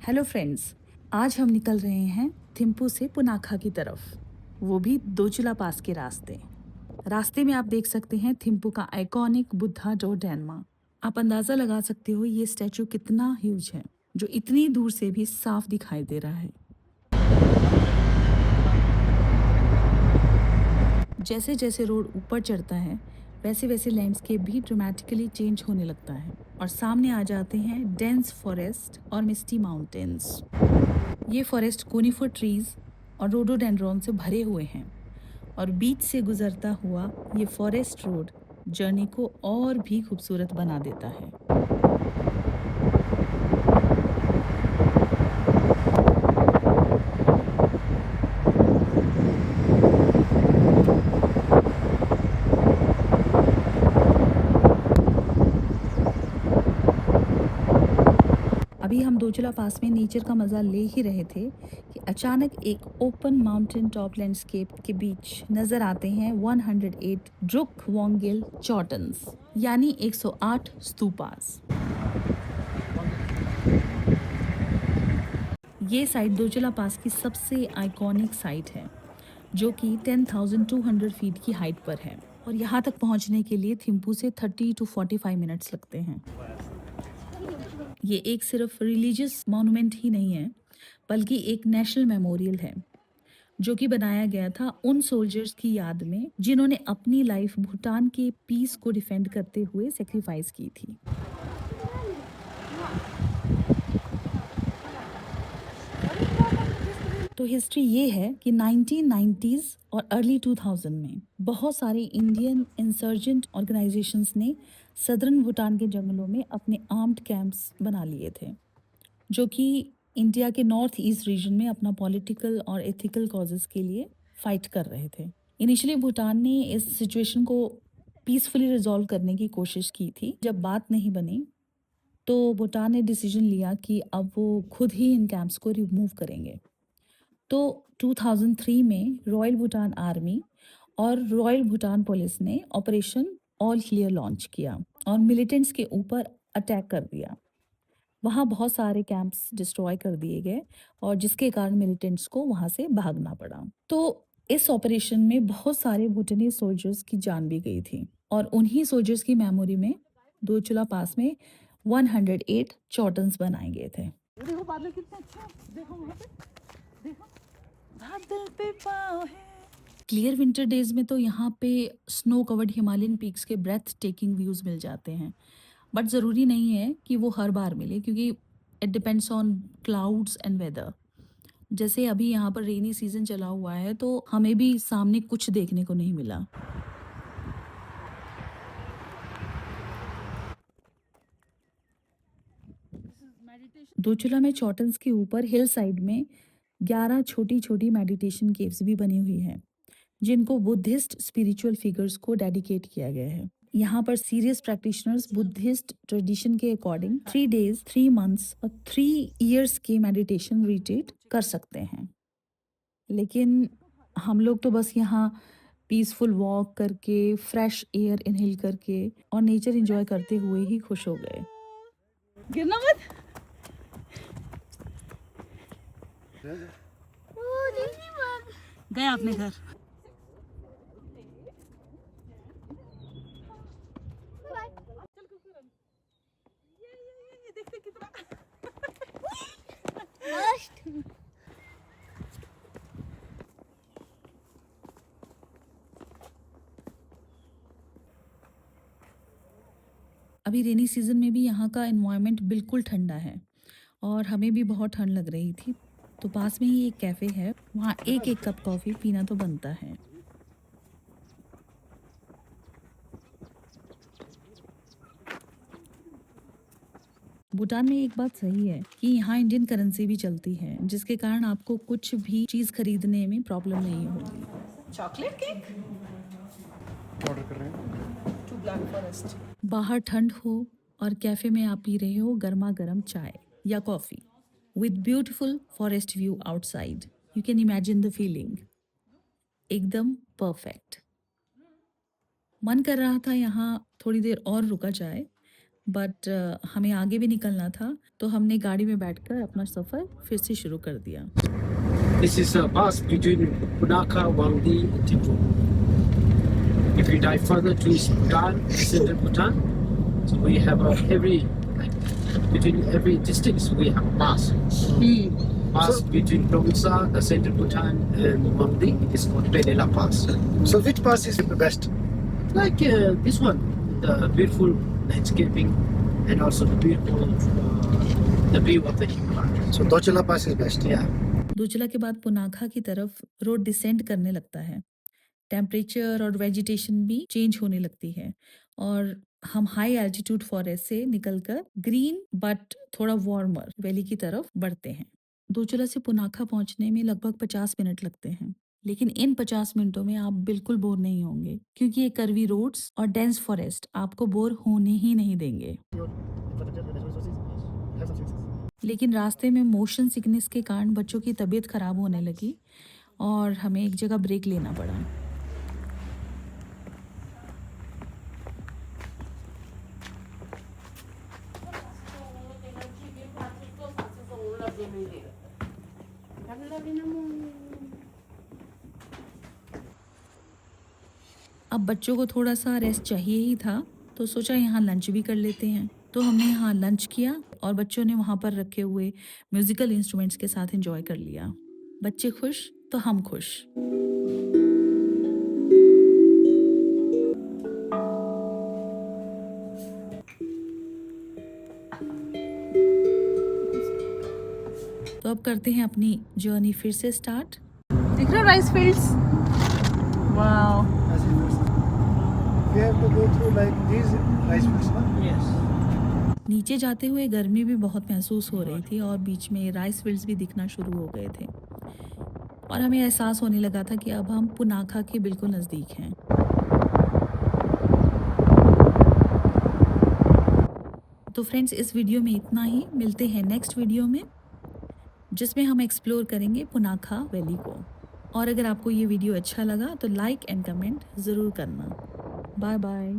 Hello friends. आज हम निकल रहे हैं थिम्पू से पुनाखा की तरफ, वो भी दोचुला पास के रास्ते। रास्ते में आप देख सकते हैं थिम्पू का आइकॉनिक बुद्धा डो डैनमा। आप अंदाज़ा लगा सकते हो ये स्टैचू कितना ह्यूज है, जो इतनी दूर से भी साफ दिखाई दे रहा है। जैसे जैसे रोड ऊपर चढ़ता है वैसे वैसे लैंडस्केप भी ड्रामेटिकली चेंज होने लगता है और सामने आ जाते हैं डेंस फॉरेस्ट और मिस्टी माउंटेन्स। ये फॉरेस्ट कोनिफर ट्रीज और रोडोडेंड्रॉन से भरे हुए हैं और बीच से गुजरता हुआ ये फॉरेस्ट रोड जर्नी को और भी खूबसूरत बना देता है। अभी हम दोचला पास में नेचर का मज़ा ले ही रहे थे कि अचानक एक ओपन माउंटेन टॉप लैंडस्केप के बीच नज़र आते हैं 108 ड्रुक वोंगिल चॉटन्स, यानी 108 स्तूपास। ये साइट दोचला पास की सबसे आइकॉनिक साइट है, जो कि 10,200 फीट की हाइट पर है और यहाँ तक पहुँचने के लिए थिम्पू से 30 टू 45 मिनट्स लगते हैं। ये एक सिर्फ रिलीजियस मॉन्यूमेंट ही नहीं है, बल्कि एक नेशनल मेमोरियल है, जो कि बनाया गया था उन सोल्जर्स की याद में जिन्होंने अपनी लाइफ भूटान के पीस को डिफेंड करते हुए सेक्रीफाइस की थी। तो हिस्ट्री ये है कि 1990s और अर्ली 2000 में बहुत सारे इंडियन इंसर्जेंट ऑर्गेनाइजेशंस ने सदर्न भूटान के जंगलों में अपने आर्म्ड कैंप्स बना लिए थे, जो कि इंडिया के नॉर्थ ईस्ट रीजन में अपना पॉलिटिकल और एथिकल कॉजेस के लिए फाइट कर रहे थे। इनिशियली भूटान ने इस सिचुएशन को पीसफुली रिजॉल्व करने की कोशिश की थी। जब बात नहीं बनी तो भूटान ने डिसीजन लिया कि अब वो खुद ही इन कैंप्स को रिमूव करेंगे। तो 2003 में रॉयल भूटान आर्मी और रॉयल भूटान पुलिस ने ऑपरेशन ऑल क्लियर लॉन्च किया और मिलिटेंट्स के ऊपर अटैक कर दिया। वहाँ बहुत सारे कैंप्स डिस्ट्रॉय कर दिए गए और जिसके कारण मिलिटेंट्स को वहाँ से भागना पड़ा। तो इस ऑपरेशन में बहुत सारे भूटानी सोल्जर्स की जान भी गई थी और उन्हीं सोल्जर्स की मेमोरी में दोचुला पास में 108 चॉटन्स बनाए गए थे। देखो बादल कितने अच्छे हैं, देखो वहाँ पे, देखो बादल पे पाँव है। क्लियर विंटर डेज में तो यहाँ पे स्नो कवर्ड हिमालयन पीक्स के ब्रेथ टेकिंग व्यूज मिल जाते हैं, बट ज़रूरी नहीं है कि वो हर बार मिले, क्योंकि it depends on clouds and weather. जैसे अभी यहाँ पर रेनी सीजन चला हुआ है तो हमें भी सामने कुछ देखने को नहीं मिला। दोचुला में चॉटन्स के ऊपर हिल साइड में 11 छोटी छोटी मेडिटेशन केव्स भी बनी हुई हैं, जिनको बुद्धिस्ट स्पिरिचुअल फिगर्स को डेडिकेट किया गया है। यहाँ पर सीरियस प्रैक्टिशनर्स बुद्धिस्ट ट्रेडिशन के अकॉर्डिंग 3 days 3 months और 3 years के मेडिटेशन रिट्रीट कर सकते हैं। लेकिन हम लोग तो बस यहाँ पीसफुल वॉक करके, फ्रेश एयर इनहेल करके और नेचर एंजॉय करते हुए ही खुश हो गए। गिरना मत। गए अपने घर। अभी रेनी सीजन में भी यहाँ का एनवायरनमेंट बिल्कुल ठंडा है और हमें भी बहुत ठंड लग रही थी। तो पास में ही एक कैफ़े है, वहाँ एक एक कप कॉफ़ी पीना तो बनता है। भूटान में एक बात सही है कि यहाँ इंडियन करेंसी भी चलती है, जिसके कारण आपको कुछ भी चीज़ खरीदने में प्रॉब्लम नहीं होगी। चॉकलेट केक ऑर्डर कर रहे हैं। Two black forest. बाहर ठंड हो और कैफ़े में आप पी रहे हो गर्मा गर्म चाय या coffee with beautiful forest view outside. You can imagine the feeling, एकदम परफेक्ट। मन कर रहा था यहाँ थोड़ी देर और रुका जाए, बट हमें आगे भी निकलना था, तो हमने गाड़ी में बैठकर अपना सफ़र फिर से शुरू कर दिया। This is a pass between Punakha, Wangdi, and Thimphu. If you dive further to East Bhutan, Central Bhutan, so we have a like, between every district we have a pass. Pass between Longsa, the Central Bhutan, and Wangdi is called Penela Pass. So which pass is the best? Like this one, the beautiful landscaping and also the beautiful the view of the Himalaya. So Dochala pass is best. Yeah. दूचला के बाद पुनाखा की तरफ road descend करने लगता है। Temperature और vegetation भी change होने लगती है और हम हाई एल्टीट्यूड फॉरेस्ट से निकलकर ग्रीन बट थोड़ा वार्मर वैली की तरफ बढ़ते हैं। दूचला से पुनाखा पहुंचने में लगभग 50 मिनट लगते हैं, लेकिन इन 50 मिनटों में आप बिल्कुल बोर नहीं होंगे, क्योंकि ये कर्वी रोड्स और डेंस फॉरेस्ट आपको बोर होने ही नहीं देंगे। लेकिन रास्ते में मोशन सिकनेस के कारण बच्चों की तबीयत खराब होने लगी और हमें एक जगह ब्रेक लेना पड़ा। अब बच्चों को थोड़ा सा रेस्ट चाहिए ही था, तो सोचा यहाँ लंच भी कर लेते हैं। तो हमने यहाँ लंच किया और बच्चों ने वहाँ पर रखे हुए म्यूजिकल इंस्ट्रूमेंट्स के साथ एंजॉय कर लिया। बच्चे खुश तो हम खुश। तो अब करते हैं अपनी जर्नी फिर से स्टार्ट। दिख रहा rice fields? Wow. We have to go through like these rice fields, na? Yes. नीचे जाते हुए गर्मी भी बहुत महसूस हो रही थी और बीच में राइस फील्ड्स भी दिखना शुरू हो गए थे और हमें एहसास होने लगा था कि अब हम पुनाखा के बिल्कुल नज़दीक हैं। तो फ्रेंड्स, इस वीडियो में इतना ही। मिलते हैं नेक्स्ट वीडियो में, जिसमें हम एक्सप्लोर करेंगे पुनाखा वैली को। और अगर आपको ये वीडियो अच्छा लगा तो लाइक एंड कमेंट ज़रूर करना। Bye bye.